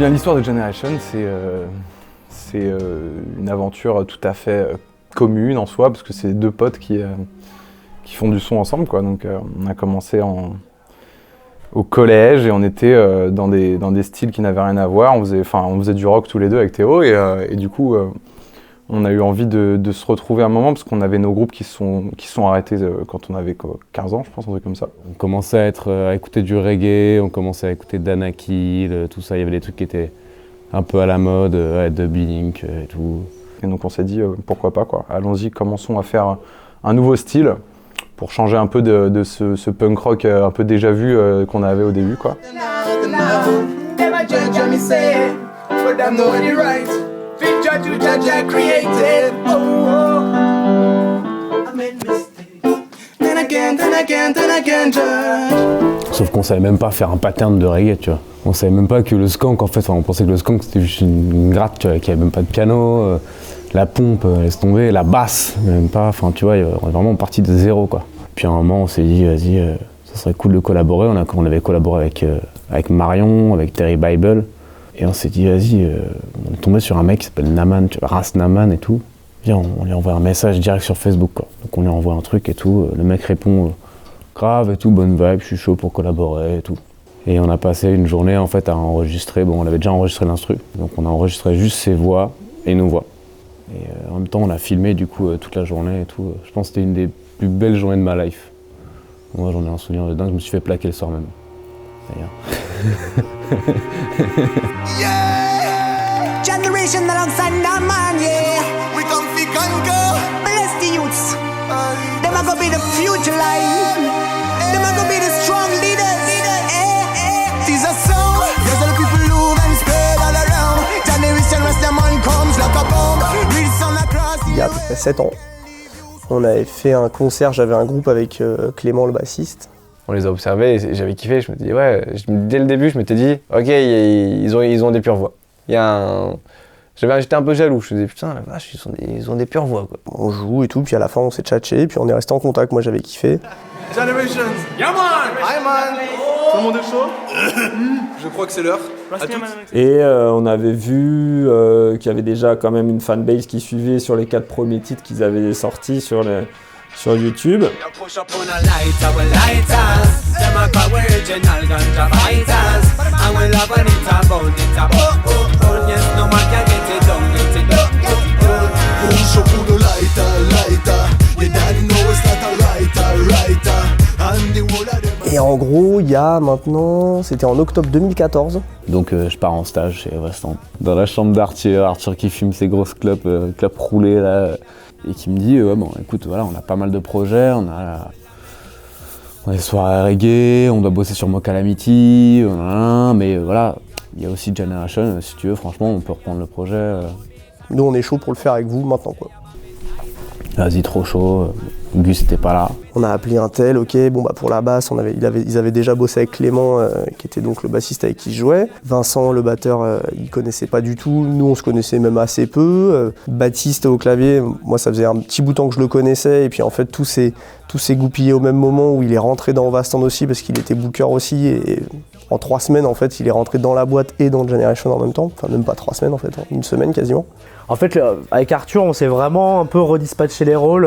bien, l'histoire de Generation, c'est une aventure tout à fait commune en soi, parce que c'est deux potes qui font du son ensemble, quoi. Donc on a commencé au collège et on était dans des styles qui n'avaient rien à voir. On faisait du rock tous les deux avec Théo et du coup on a eu envie de se retrouver un moment parce qu'on avait nos groupes qui sont arrêtés quand on avait 15 ans, je pense, un truc comme ça. On commençait à écouter du reggae, on commençait à écouter Danakil, tout ça. Il y avait des trucs qui étaient un peu à la mode, de Blink et tout. Et donc on s'est dit pourquoi pas, quoi. Allons-y, commençons à faire un nouveau style pour changer un peu de ce punk rock un peu déjà vu qu'on avait au début, quoi. Sauf qu'on savait même pas faire un pattern de reggae, tu vois. On savait même pas que le skank, en fait, on pensait que le skank c'était juste une gratte, tu vois, qu'il y avait même pas de piano, la pompe, laisse tomber, la basse, même pas, enfin tu vois, on est vraiment parti de zéro, quoi. Puis à un moment on s'est dit, vas-y, ça serait cool de collaborer. On avait collaboré avec Marion, avec Terry Bible, et on s'est dit, vas-y, on est tombé sur un mec qui s'appelle Naman, tu vois, Ras Naman et tout. Viens, on lui envoie un message direct sur Facebook, quoi. Donc on lui envoie un truc et tout, le mec répond grave et tout, bonne vibe, je suis chaud pour collaborer et tout. Et on a passé une journée en fait à enregistrer, bon on avait déjà enregistré l'instru, donc on a enregistré juste ses voix et nos voix. Et en même temps on a filmé du coup toute la journée et tout. Je pense que c'était une des plus belles journées de ma life. Moi j'en ai un souvenir de dingue, je me suis fait plaquer le soir même. D'ailleurs. Yeah! Generation alongside Naman, yeah! We come fi conquer! Bless the youths! Them a go be the future life! Them a go be the strong leaders! It's a song! There's all the people who can spread all around! Generation rest them on comes like a bomb! Read son across the... Il y a à peu près 7 ans, on avait fait un concert, j'avais un groupe avec Clément le bassiste. On les a observés et j'avais kiffé, je m'étais dit ouais, dès le début je m'étais dit ok, ils ont des pures voix. J'étais un peu jaloux, je me disais putain la vache, ils ont des pures voix, quoi. On joue et tout, puis à la fin on s'est tchatché, puis on est resté en contact, moi j'avais kiffé. Generations, yeah man! Hi man! Tout le monde est chaud? Je crois que c'est l'heure. Et on avait vu qu'il y avait déjà quand même une fanbase qui suivait sur les 4 premiers titres qu'ils avaient sortis sur YouTube. Et en gros, il y a maintenant, c'était en octobre 2014. Donc je pars en stage chez Weston, dans la chambre d'Arthur qui fume ses grosses clopes roulées là. Et qui me dit bon écoute voilà, on a pas mal de projets, on a des soirées reggae, on doit bosser sur Mo Calamity, mais voilà, il y a aussi Generation, si tu veux, franchement on peut reprendre le projet. Nous on est chaud pour le faire avec vous maintenant, quoi. Vas-y, trop chaud, Gus était pas là. On a appelé un tel, ok, bon bah pour la basse, ils avaient déjà bossé avec Clément, qui était donc le bassiste avec qui je jouais. Vincent, le batteur, il connaissait pas du tout, nous on se connaissait même assez peu. Baptiste au clavier, moi ça faisait un petit bout de temps que je le connaissais, et puis en fait tout s'est goupillé au même moment où il est rentré dans Ovastand aussi, parce qu'il était booker aussi, et en 3 semaines en fait il est rentré dans la boîte et dans Generation en même temps, enfin même pas 3 semaines en fait, une semaine quasiment. En fait, avec Arthur, on s'est vraiment un peu redispatché les rôles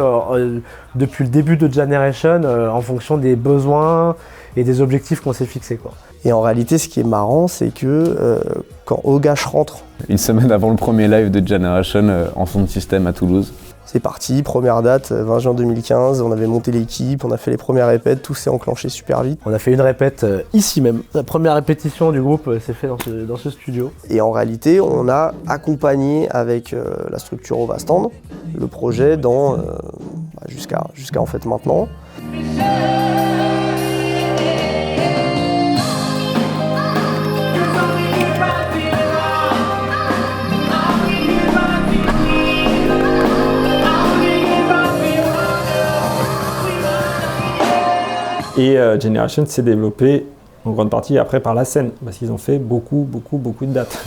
depuis le début de Generation en fonction des besoins et des objectifs qu'on s'est fixés, quoi. Et en réalité, ce qui est marrant, c'est que quand Ogash rentre... Une semaine avant le premier live de Generation en son système à Toulouse. C'est parti, première date, 20 juin 2015, on avait monté l'équipe, on a fait les premières répètes, tout s'est enclenché super vite. On a fait une répète ici même. La première répétition du groupe s'est faite dans ce studio. Et en réalité, on a accompagné avec la structure Ovastand le projet jusqu'à en fait maintenant. Et Generation s'est développé en grande partie après par la scène, parce qu'ils ont fait beaucoup de dates.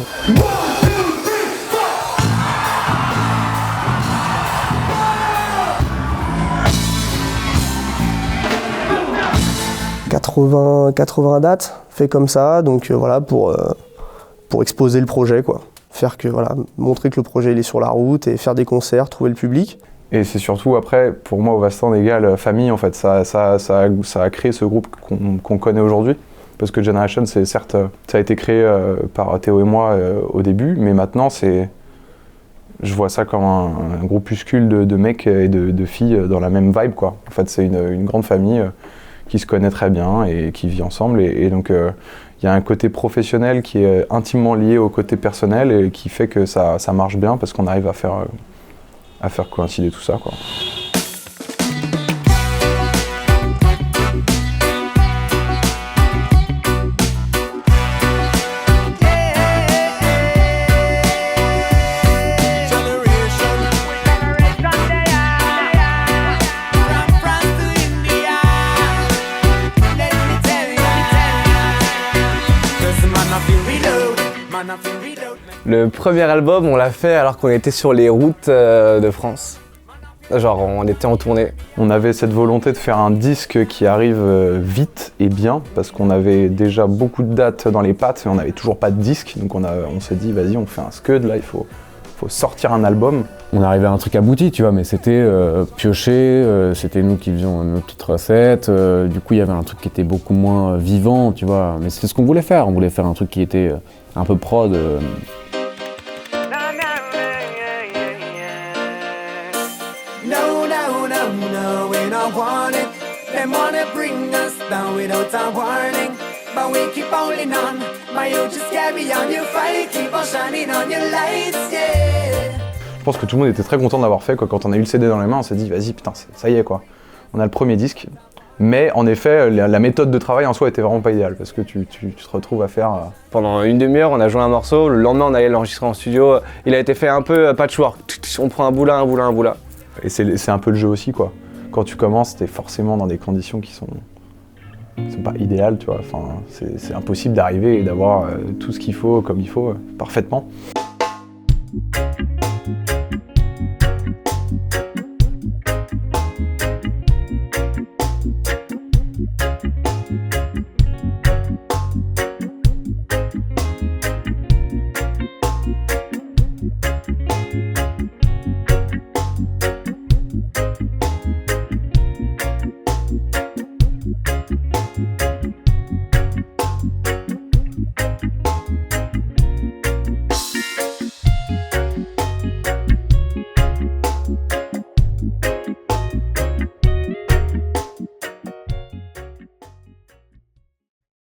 80 dates fait comme ça, donc voilà, pour pour exposer le projet, quoi. Montrer que le projet il est sur la route et faire des concerts, trouver le public. Et c'est surtout après, pour moi, Overstand égale famille en fait. Ça a créé ce groupe qu'on connaît aujourd'hui. Parce que Generation, c'est certes, ça a été créé par Théo et moi au début, mais maintenant je vois ça comme un groupuscule de mecs et de filles dans la même vibe, quoi. En fait, c'est une grande famille qui se connaît très bien et qui vit ensemble. Et donc, il y a un côté professionnel qui est intimement lié au côté personnel et qui fait que ça marche bien parce qu'on arrive à faire coïncider tout ça, quoi. Le premier album, on l'a fait alors qu'on était sur les routes de France. Genre, on était en tournée. On avait cette volonté de faire un disque qui arrive vite et bien, parce qu'on avait déjà beaucoup de dates dans les pattes et on n'avait toujours pas de disque. Donc on s'est dit, vas-y, on fait un scud, là, il faut sortir un album. On arrivait à un truc abouti, tu vois, mais c'était pioché, c'était nous qui faisions nos petites recettes. Du coup, il y avait un truc qui était beaucoup moins vivant, tu vois. Mais c'était ce qu'on voulait faire. On voulait faire un truc qui était un peu prod. No, we don't want it. Them wanna bring us down without a warning. But we keep holding on. My you just carry on your fight. Keep on shining on your lights, yeah. Je pense que tout le monde était très content d'avoir fait, quoi. Quand on a eu le CD dans les mains, on s'est dit, vas-y, putain, ça y est, quoi. On a le premier disque. Mais en effet, la méthode de travail en soi était vraiment pas idéale parce que tu te retrouves à faire... Pendant une demi-heure, on a joué un morceau. Le lendemain, on allait l'enregistrer en studio. Il a été fait un peu patchwork. On prend un bout là, un bout là, un bout là. Et c'est un peu le jeu aussi, quoi. Quand tu commences, t'es forcément dans des conditions qui sont pas idéales, tu vois. Enfin, c'est impossible d'arriver et d'avoir tout ce qu'il faut comme il faut parfaitement.